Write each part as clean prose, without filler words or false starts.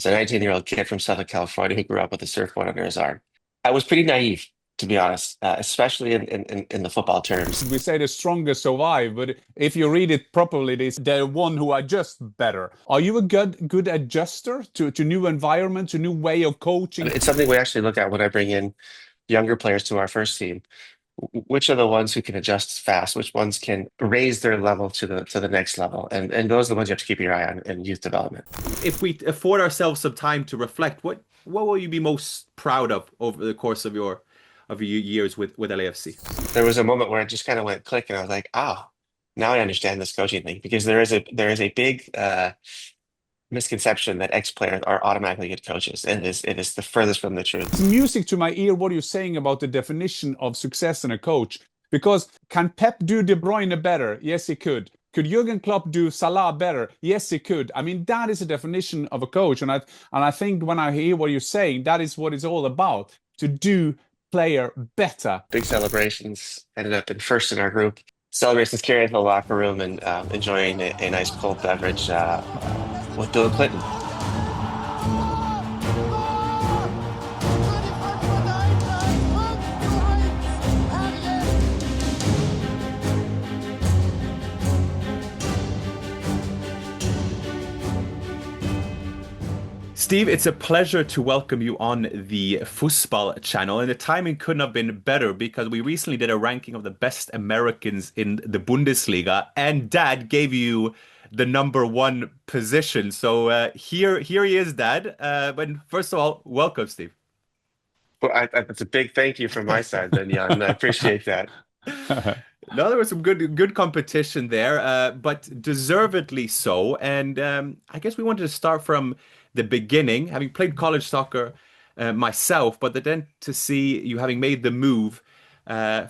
was a 19-year-old kid from Southern California who grew up with a surfboard under his arm. I was pretty naive, to be honest, especially in the football terms. We say the strongest survive, but if you read it properly, it's the one who adjusts better. Are you a good adjuster to new environment, to new way of coaching? It's something we actually look at when I bring in younger players to our first team. Which are the ones who can adjust fast? Which ones can raise their level to the next level? And those are the ones you have to keep your eye on in youth development. If we afford ourselves some time to reflect, what will you be most proud of over the course of your years with LAFC? There was a moment where it just kind of went click, and I was like, "Oh, now I understand this coaching thing." Because there is a big misconception that ex-players are automatically good coaches, and it is the furthest from the truth. It's music to my ear what you're saying about the definition of success in a coach. Because can Pep do De Bruyne better? Yes, he could. Could Jurgen Klopp do Salah better? Yes, he could. I mean, that is a definition of a coach. And I think when I hear what you're saying, that is what it's all about, to do player better. Big celebrations. Ended up in first in our group. Celebrations carried to the locker room and enjoying a nice cold beverage with Bill Clinton. Steve, it's a pleasure to welcome you on the Fussball channel. And the timing couldn't have been better because we recently did a ranking of the best Americans in the Bundesliga, and Dad gave you the #1 position. So here he is, Dad. But first of all, welcome, Steve. Well, that's a big thank you from my side, then, Jan. I appreciate that. No, there was some good competition there, but deservedly so. And I guess we wanted to start from the beginning, having played college soccer myself, but then to see you having made the move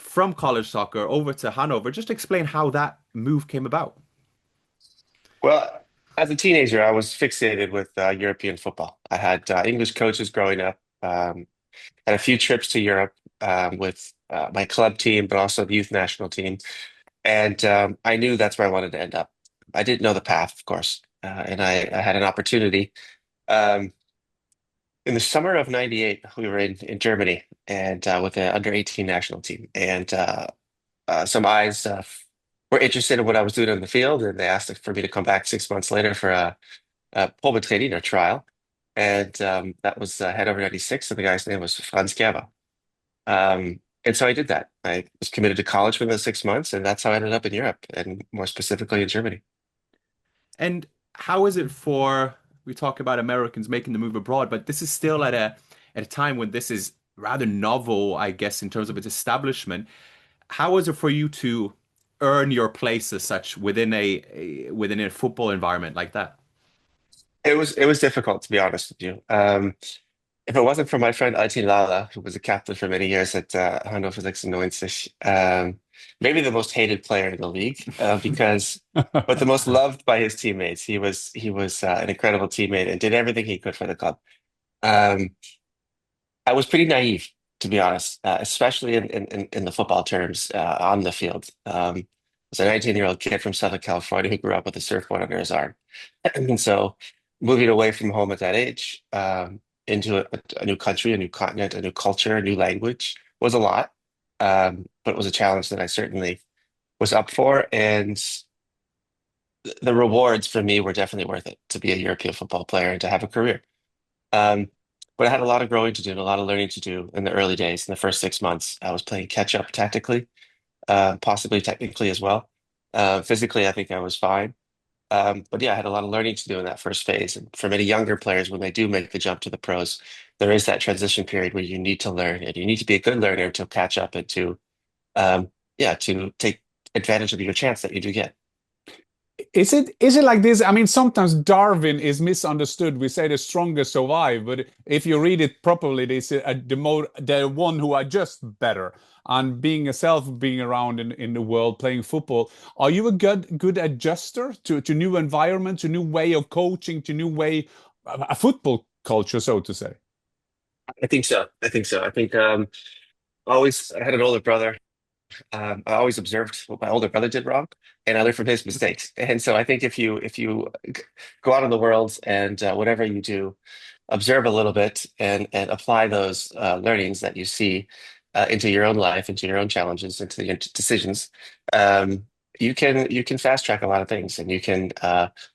from college soccer over to Hannover. Just explain how that move came about. Well, as a teenager, I was fixated with European football. I had English coaches growing up, had a few trips to Europe with my club team, but also the youth national team. And I knew that's where I wanted to end up. I didn't know the path, of course, and I had an opportunity. Um, in the summer of '98, we were in Germany and with the under 18 national team. And some eyes were interested in what I was doing in the field, and they asked for me to come back 6 months later for a probetraining or trial. And that was head over 96, and the guy's name was Franz Gerber. And so I did that. I was committed to college for those 6 months, and that's how I ended up in Europe, and more specifically in Germany. And how is it for, we talk about Americans making the move abroad, but this is still at a time when this is rather novel, I guess, in terms of its establishment. How is it for you to earn your place as such within a football environment like that? It was difficult, to be honest with you. If it wasn't for my friend Altin Lala, who was a captain for many years at Hannover 96, maybe the most hated player in the league, but the most loved by his teammates. He was an incredible teammate and did everything he could for the club. Um, I was pretty naive, to be honest, especially in the football terms on the field. I was a 19-year-old kid from Southern California who grew up with a surfboard under his arm. And so moving away from home at that age into a new country, a new continent, a new culture, a new language was a lot. But it was a challenge that I certainly was up for. And the rewards for me were definitely worth it to be a European football player and to have a career. Um, but I had a lot of growing to do and a lot of learning to do in the early days. In the first 6 months, I was playing catch up tactically, possibly technically as well. Physically, I think I was fine. But yeah, I had a lot of learning to do in that first phase. And for many younger players, when they do make the jump to the pros, there is that transition period where you need to learn and you need to be a good learner to catch up and to take advantage of your chance that you do get. Is it like this? I mean, sometimes Darwin is misunderstood. We say the strongest survive, but if you read it properly, they say the one who adjusts better. And being being around in the world playing football, are you a good adjuster to new environment, to new way of coaching, to new way a football culture, so to say? I think so. I think so. I think always I had an older brother I always observed what my older brother did wrong, and I learned from his mistakes. And so I think if you go out in the world and whatever you do, observe a little bit and apply those learnings that you see into your own life, into your own challenges, into your decisions, um, you can fast track a lot of things and you can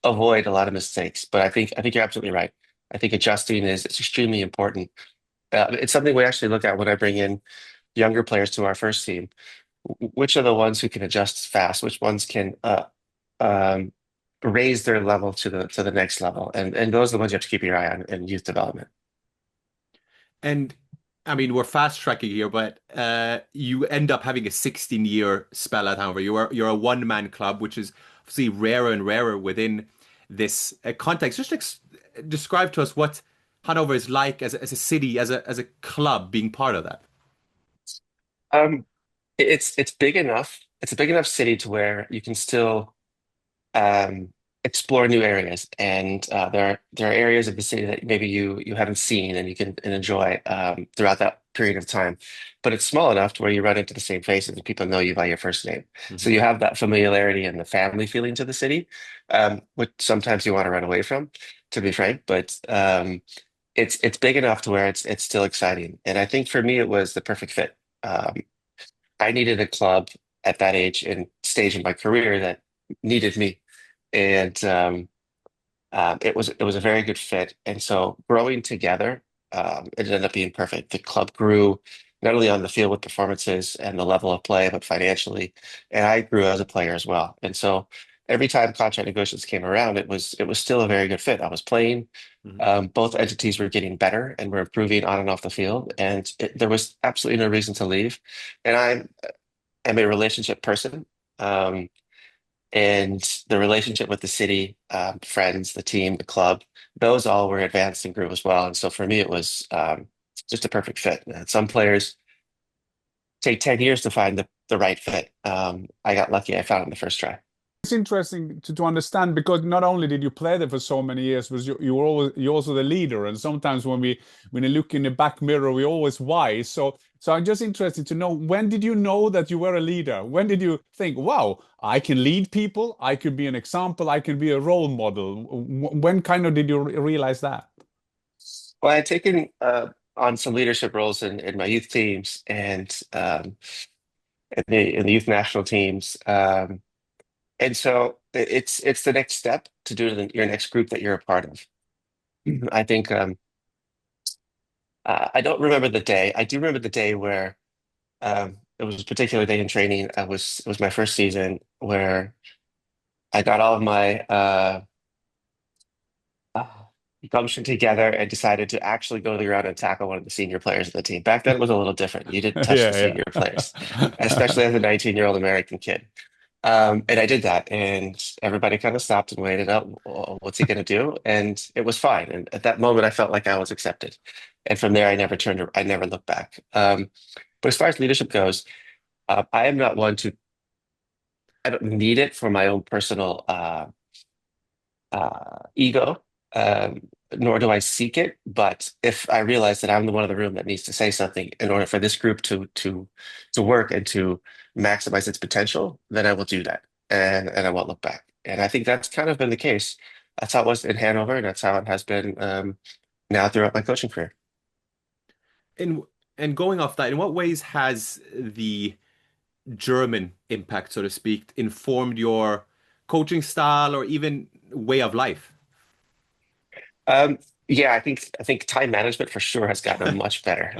avoid a lot of mistakes. But I think you're absolutely right. I think adjusting is extremely important. It's something we actually look at when I bring in younger players to our first team. Which are the ones who can adjust fast? Which ones can um, raise their level to the next level? And those are the ones you have to keep your eye on in youth development. And I mean, we're fast tracking here, but you end up having a 16-year spell at Hannover. You're a one-man club, which is obviously rarer and rarer within this context. Just ex describe to us what Hanover is like as a city, as a club, being part of that. Um, it's big enough. It's a big enough city to where you can still um, explore new areas, and there are areas of the city that maybe you haven't seen and you can and enjoy throughout that period of time. But it's small enough to where you run into the same faces and people know you by your first name. So Hmm. you have that familiarity and the family feeling to the city, which sometimes you want to run away from, to be frank. But it's big enough to where it's still exciting. And I think for me it was the perfect fit. I needed a club at that age and stage in my career that needed me. And it was a very good fit. And so growing together, it ended up being perfect. The club grew not only on the field with performances and the level of play, but financially. And I grew as a player as well. And so every time contract negotiations came around, it was still a very good fit. I was playing. Hmm. Both entities were getting better and were improving on and off the field, and there was absolutely no reason to leave. And I'm a relationship person. Um, and the relationship with the city, friends, the team, the club, those all were advanced and grew as well. And so for me, it was just a perfect fit. Some players take 10 years to find the right fit. I got lucky. I found it in the first try. It's interesting to understand because not only did you play there for so many years, but you're also the leader. And sometimes when you look in the back mirror, we always wise. So I'm just interested to know, when did you know that you were a leader? When did you think, wow, I can lead people, I could be an example, I can be a role model? When kind of did you realize that? Well, I had taken on some leadership roles in my youth teams and in the youth national teams. And so it's the next step to do to your next group that you're a part of. I think I don't remember the day. I do remember the day where it was a particular day in training. It was my first season where I got all of my uh, gumption together and decided to actually go to the ground and tackle one of the senior players of the team. Back then it was a little different. You didn't touch the Yeah, senior players, yeah. especially as a 19-year-old American kid. And I did that, and everybody kind of stopped and waited up. What's he going to do? And it was fine. And at that moment, I felt like I was accepted. And from there, I never looked back. But as far as leadership goes, I am not one to, I don't need it for my own personal ego, nor do I seek it. But if I realize that I'm the one in the room that needs to say something in order for this group to work and to maximize its potential, then I will do that, and I won't look back. And I think that's kind of been the case. That's how it was in Hanover, and that's how it has been now throughout my coaching career. And and going off that, in what ways has the German impact, so to speak, informed your coaching style or even way of life? Um, yeah, I think time management for sure has gotten much better.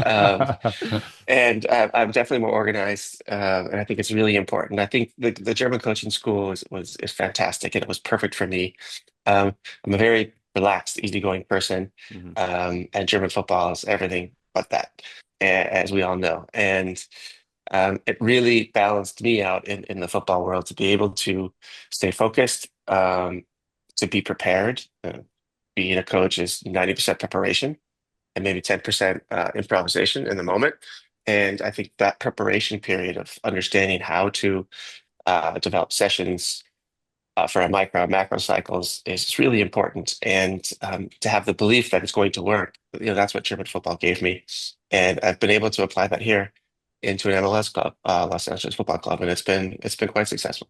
And I'm definitely more organized, and I think it's really important. I think the German coaching school is fantastic, and it was perfect for me. I'm a very relaxed, easygoing person, Hmm. and German football is everything but that, as we all know. And it really balanced me out in the football world to be able to stay focused, to be prepared. Being a coach is 90% preparation and maybe 10% improvisation in the moment. And I think that preparation period of understanding how to develop sessions for a micro and macro cycles is really important. And to have the belief that it's going to work, that's what German football gave me. And I've been able to apply that here. into an MLS club, Los Angeles Football Club, and it's been quite successful.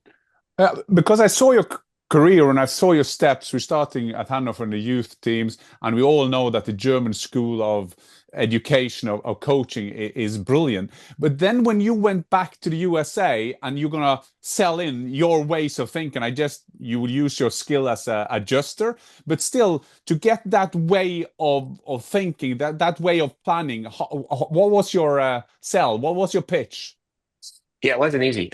Because I saw your career and I saw your steps. We're starting at Hannover in the youth teams, and we all know that the German school of education of coaching is brilliant. But then when you went back to the USA and you're gonna sell in your ways of thinking, I just you will use your skill as a adjuster, but still to get that way of thinking, that way of planning. What was your sell? What was your pitch? Yeah, it wasn't easy.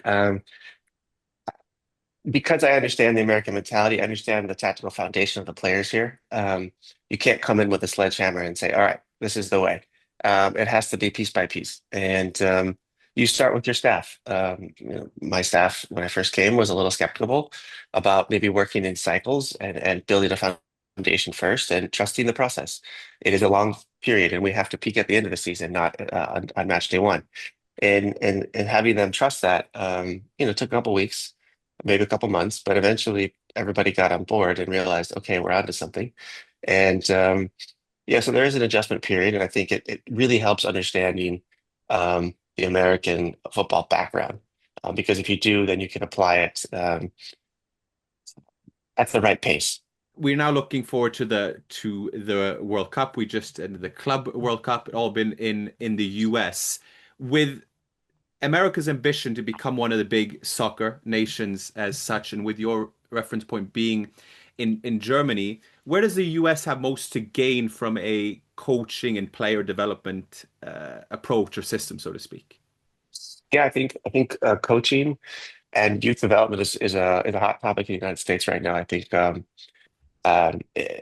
Because I understand the American mentality, I understand the tactical foundation of the players here. You can't come in with a sledgehammer and say, "All right, this is the way." It has to be piece by piece, and you start with your staff. My staff, when I first came, was a little skeptical about maybe working in cycles and building a foundation first and trusting the process. It is a long period, and we have to peak at the end of the season, not on match day one. And having them trust that, took a couple weeks, maybe a couple months, but eventually everybody got on board and realized, okay, we're onto something. And yeah, so there is an adjustment period, and I think it really helps understanding the American football background. Because if you do, then you can apply it at the right pace. We're now looking forward to the World Cup. We just ended the Club World Cup, all been in the US. With America's ambition to become one of the big soccer nations as such, and with your reference point being in Germany, where does the US have most to gain from a coaching and player development approach or system, so to speak? Yeah, I think coaching and youth development is a hot topic in the United States right now. I think um, eh,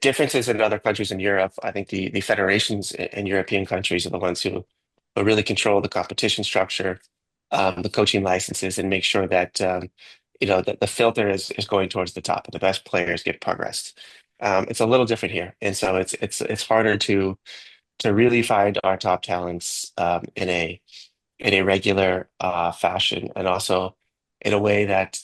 differences in other countries in Europe. I think the federations in European countries are the ones who really control the competition structure, the coaching licenses, and make sure that that the filter is going towards the top and the best players get progressed. It's a little different here, and so it's harder to really find our top talents in a regular fashion, and also in a way that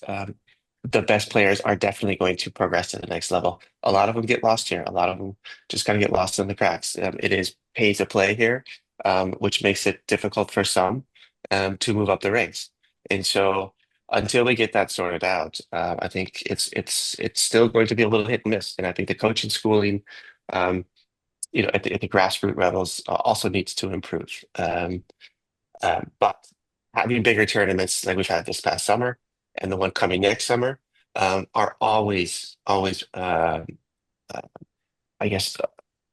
the best players are definitely going to progress to the next level. A lot of them get lost here. A lot of them just kind of get lost in the cracks. It is pay to play here, which makes it difficult for some to move up the ranks. And so until we get that sorted out, I think it's still going to be a little hit and miss. And I think the coaching schooling, um, at the grassroots levels, also needs to improve. But having bigger tournaments like we've had this past summer and the one coming next summer are always, uh, I guess,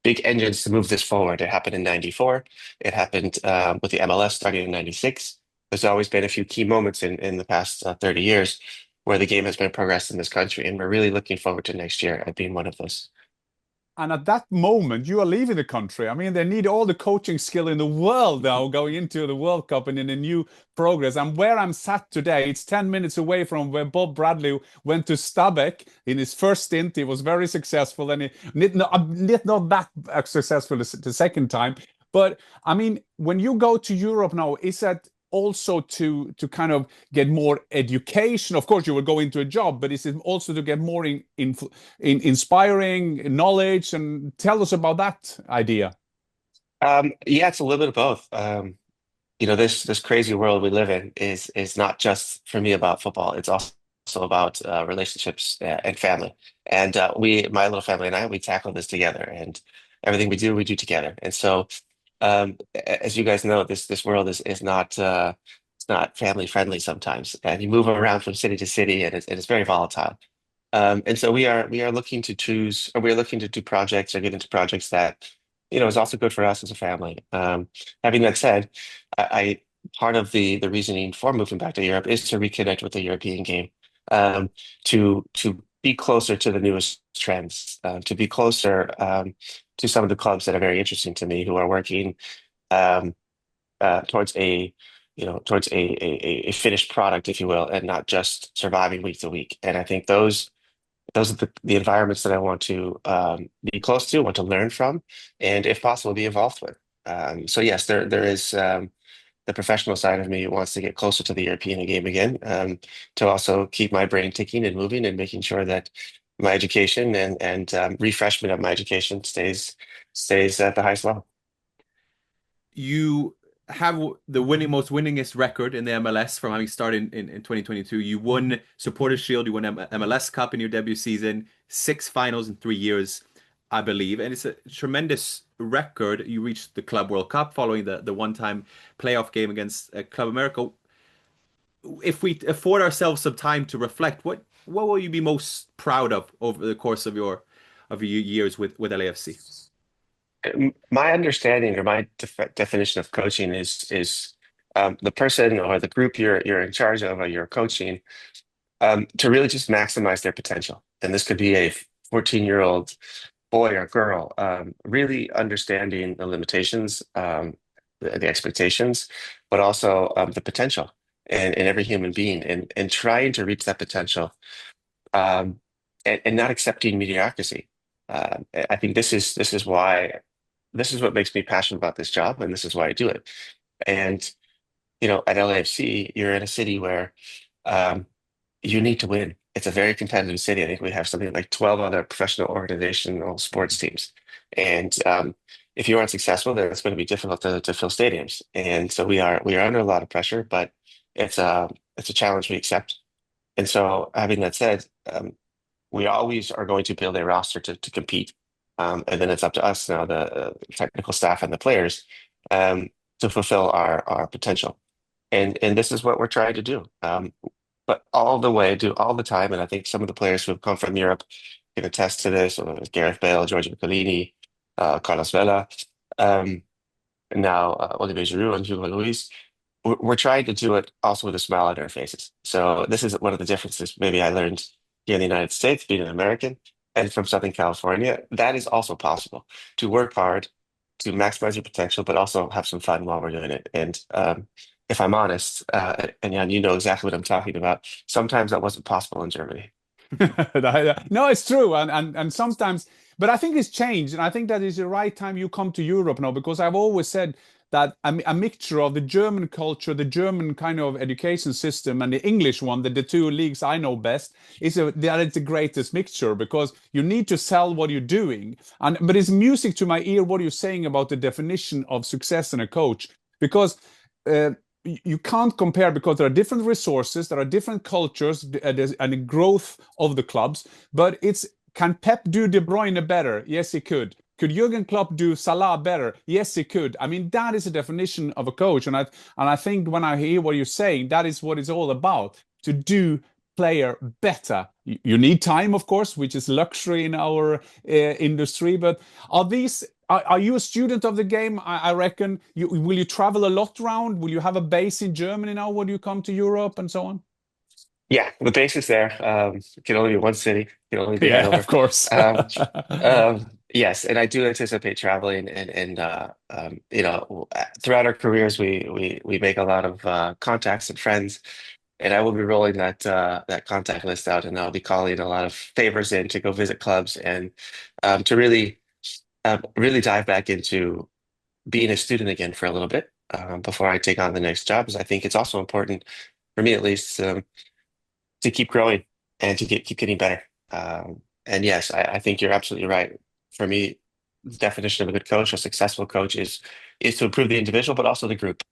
big engines to move this forward. It happened in '94. It happened with the MLS starting in '96. There's always been a few key moments in the past 30 years where the game has been progressed in this country, and we're really looking forward to next year at being one of those. And at that moment, you are leaving the country. I mean, they need all the coaching skill in the world now going into the World Cup and in a new progress. And where I'm sat today, it's 10 minutes away from where Bob Bradley went to Stabæk in his first stint. He was very successful, and he not that successful the second time. But I mean, when you go to Europe now, is that also to kind of get more education? Of course, you will go into a job, but is it also to get more in inspiring knowledge? And tell us about that idea. Yeah, it's a little bit of both. This crazy world we live in is not just for me about football. It's also about relationships and family. And my little family and I, we tackle this together, and everything we do together. And so, as you guys know, this world is not it's not family friendly sometimes, and you move around from city to city, and it's very volatile. And so we are looking to choose, or we are looking to do projects or get into projects that is also good for us as a family. Having that said, I part of the reasoning for moving back to Europe is to reconnect with the European game, to be closer to the newest trends, to be closer to some of the clubs that are very interesting to me, who are working um, towards a finished product, if you will, and not just surviving week to week. And I think those are the environments that I want to be close to, want to learn from, and if possible, be involved with. So yes, there is the professional side of me wants to get closer to the European game again, to also keep my brain ticking and moving and making sure that my education and refreshment of my education stays at the highest level. You have the most winningest record in the MLS from having started in 2022. You won Supporters Shield, you won MLS Cup in your debut season, 6 finals in 3 years, I believe. And it's a tremendous record. You reached the Club World Cup following the one-time playoff game against Club America. If we afford ourselves some time to reflect, what will you be most proud of over the course of your years with LAFC? My understanding or my definition of coaching is the person or the group you're in charge of or you're coaching to really just maximize their potential. And this could be a 14-year-old boy or girl, really understanding the limitations, the expectations, but also the potential in every human being, and trying to reach that potential, um, and not accepting mediocrity. I think this is what makes me passionate about this job, and this is why I do it. And at LAFC, you're in a city where um, you need to win. It's a very competitive city. I think we have something like 12 other professional organizational sports teams. And if you aren't successful, then it's going to be difficult to fill stadiums. And so we are under a lot of pressure, but it's a challenge we accept. And so having that said, we always are going to build a roster to compete. And then it's up to us now, the technical staff and the players, to fulfill our potential. And this is what we're trying to do. But all the way, do all the time. And I think some of the players who have come from Europe can attest to this, Gareth Bale, Giorgio Chiellini, Carlos Vela, um, and now Olivier Giroud and Hugo Luis. We're trying to do it also with a smile on our faces. So this is one of the differences maybe I learned here in the United States, being an American and from Southern California. That is also possible to work hard, to maximize your potential, but also have some fun while we're doing it. And if I'm honest, and Jan, you know exactly what I'm talking about, sometimes that wasn't possible in Germany. No, it's true, and sometimes, but I think it's changed, and I think that is the right time you come to Europe now, because I've always said that a mixture of the German culture, the German kind of education system, and the English one, the two leagues I know best, that it's the greatest mixture, because you need to sell what you're doing, and but it's music to my ear what you're saying about the definition of success in a coach, because. Uh, you can't compare, because there are different resources, there are different cultures, and the growth of the clubs. But can Pep do De Bruyne better? Yes, he could. Could Jurgen Klopp do Salah better? Yes, he could. I mean, that is a definition of a coach, and I think when I hear what you're saying, that is what it's all about, to do player better. You need time, of course, which is luxury in our industry. But are you a student of the game? I reckon. Will you travel a lot around? Will you have a base in Germany now when you come to Europe and so on? Yeah, the base is there. It can only be one city. It can only be Yeah, Hanover. of course. Um, yes, and I do anticipate traveling, and throughout our careers, we make a lot of contacts and friends, and I will be rolling that contact list out, and I'll be calling a lot of favors in to go visit clubs and to really dive back into being a student again for a little bit before I take on the next job. Because I think it's also important for me, at least, to keep growing and to keep getting better. And yes, I think you're absolutely right. For me, the definition of a good coach, a successful coach, is to improve the individual, but also the group.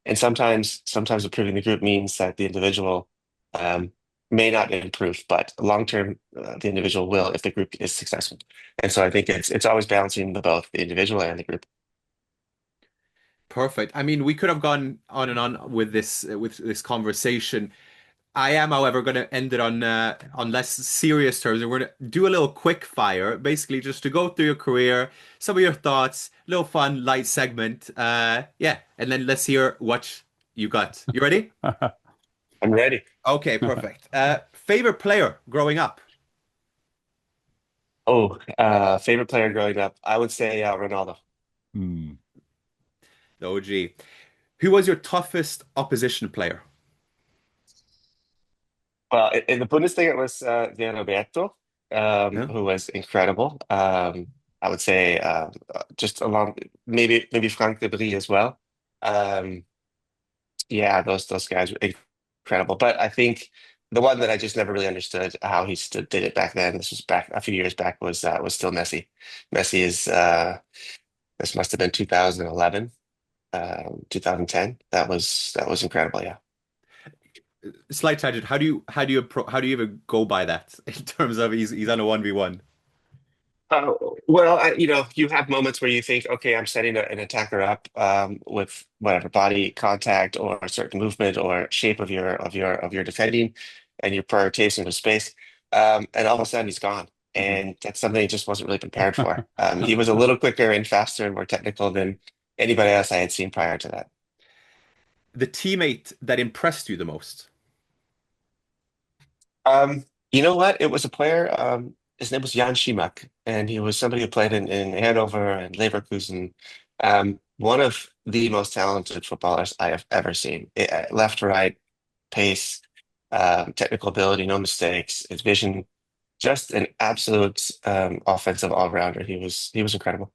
And sometimes improving the group means that the individual um, may not improve, but long term, the individual will if the group is successful. And so I think it's always balancing both the individual and the group. Perfect. I mean, we could have gone on and on with this conversation. I am, however, going to end it on less serious terms, and we're going to do a little quick fire, basically just to go through your career, some of your thoughts, little fun, light segment. Yeah, and then let's hear what you got. You ready? I'm ready. Okay, perfect. Favorite player growing up? Oh, favorite player growing up, I would say Ronaldo. Hmm. The OG. Who was your toughest opposition player? Well, in the Bundesliga, it was Roberto, Yeah. who was incredible. I would say just along maybe Frank de Brie as well. Um, yeah, those guys were incredible. But I think the one that I just never really understood how he still did it back then. This was back a few years back. Was still Messi. Messi is this must have been 2011. 2010. That was incredible. Yeah. Slight tangent. How do you even go by that in terms of he's on a 1v1? Well, you have moments where you think, okay, I'm setting an attacker up with whatever body contact or a certain movement or shape of your defending, and you're prioritizing the space, and all of a sudden he's gone, Mhm. and that's something he just wasn't really prepared for. He was a little quicker and faster and more technical than anybody else I had seen prior to that. The teammate that impressed you the most? You know what? It was a player. His name was Jan Schimak, and he was somebody who played in Hannover and Leverkusen. One of the most talented footballers I have ever seen. Left, right, pace, technical ability, no mistakes, his vision, just an absolute offensive all-rounder. He was incredible.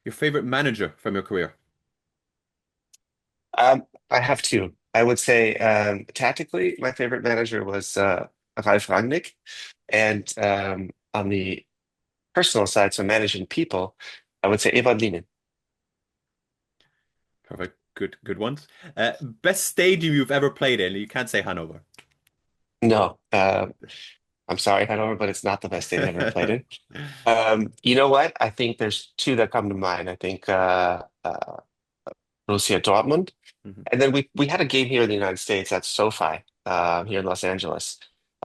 Your favorite manager from your career? I have two. I would say tactically, my favorite manager was Ralf Rangnick, and on the personal side, so managing people, I would say Evan Linen. Perfect. Good ones. Best stadium you've ever played in? You can't say Hanover. No, I'm sorry, Hanover, but it's not the best stadium I've ever played in. You know what? I think there's two that come to mind. I think Borussia Dortmund, Mhm. and then we had a game here in the United States at SoFi here in Los Angeles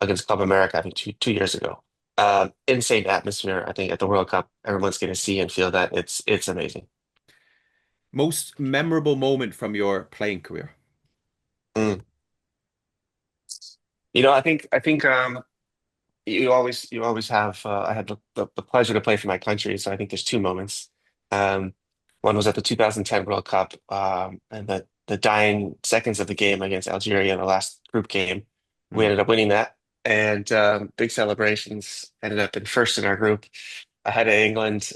against Club America, I think two years ago. Insane atmosphere. I think at the World Cup, everyone's going to see and feel that it's amazing. Most memorable moment from your playing career? Mm. I think you always have. I had the pleasure to play for my country, so I think there's two moments. Um, One was at the 2010 World Cup, and the dying seconds of the game against Algeria in the last group game. We Mm. ended up winning that, and big celebrations. Ended up in first in our group ahead of England,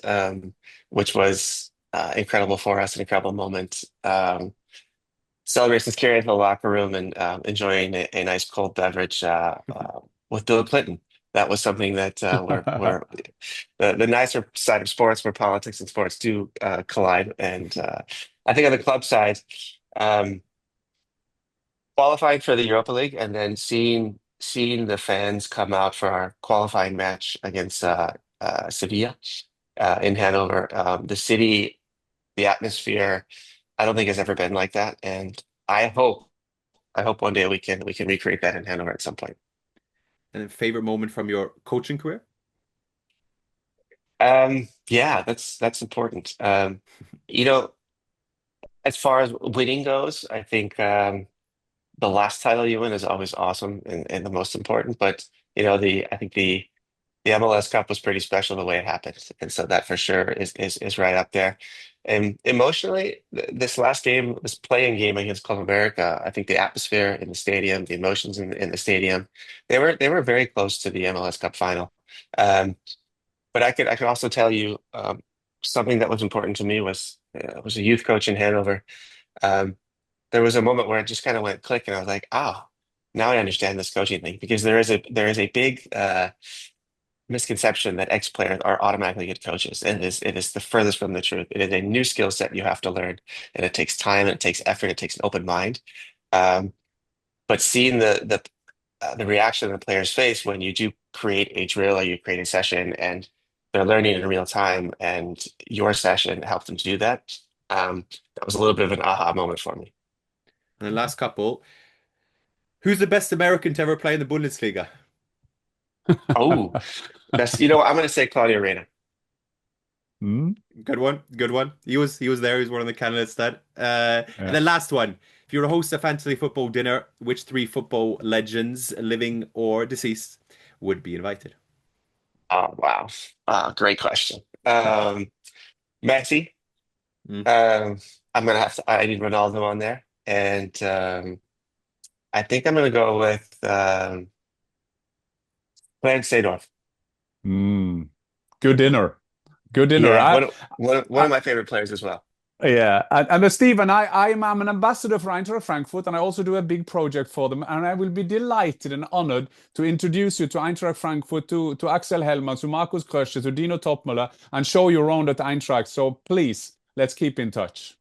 which was incredible for us, an incredible moment. Celebrations carried to the locker room and enjoying a nice cold beverage with Bill Clinton. That was something that where the nicer side of sports, where politics and sports do collide. And I think on the club side, um, qualifying for the Europa League and then seeing the fans come out for our qualifying match against Sevilla in Hanover, the city, the atmosphere. I don't think has ever been like that, and I hope I hope one day we can recreate that in Hanover at some point. And then favorite moment from your coaching career? Yeah, that's important. You know, as far as winning goes, I think the last title you win is always awesome and the most important. But the I think the MLS Cup was pretty special the way it happened, and so that for sure is right up there. And emotionally, this last game, this playing game against Club America, I think the atmosphere in the stadium, the emotions in the stadium, they were very close to the MLS Cup final. Um, but I could also tell you something that was important to me was a youth coach in Hanover. Um, there was a moment where it just kind of went click, and I was like, oh, now I understand this coaching thing because there is a big misconception that ex-players are automatically good coaches, and it is the furthest from the truth. It is a new skill set you have to learn, and it takes time, and it takes effort, it takes an open mind. Um, but seeing the reaction of the players face when you do create a drill or you create a session, and they're learning in real time, and your session helped them to do that. That was a little bit of an aha moment for me. And then last couple. Who's the best American to ever play in the Bundesliga? Oh, I'm going to say Claudio Reyna. Hmm? Good one. Good one. He was there. He was one of the candidates that. And Yeah. then last one. If you were to host a fantasy football dinner, which three football legends, living or deceased, would be invited? Oh, wow. Great question. Messi. Mm. Um, I need Ronaldo on there. And I think I'm going to go with Clarence Seedorf. Mm. Good dinner. Good dinner. Yeah, one of I, my favorite players as well. Yeah, and Stephen, I'm an ambassador for Eintracht Frankfurt, and I also do a big project for them. And I will be delighted and honored to introduce you to Eintracht Frankfurt, to Axel Hellmann, to Markus Krösche, to Dino Topmöller, and show you around at Eintracht. So please, let's keep in touch.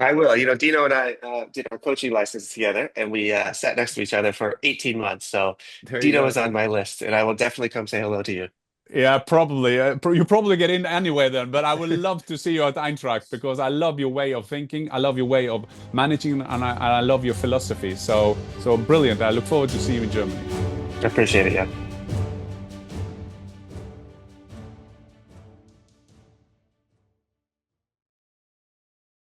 I will. Dino and I did our coaching license together, and we sat next to each other for 18 months. So There you Dino go. is on my list, and I will definitely come say hello to you. Yeah, probably. You probably get in anyway then, but I would love to see you at Eintracht because I love your way of thinking. I love your way of managing, and I love your philosophy. So brilliant. I look forward to seeing you in Germany. I appreciate it. Yeah.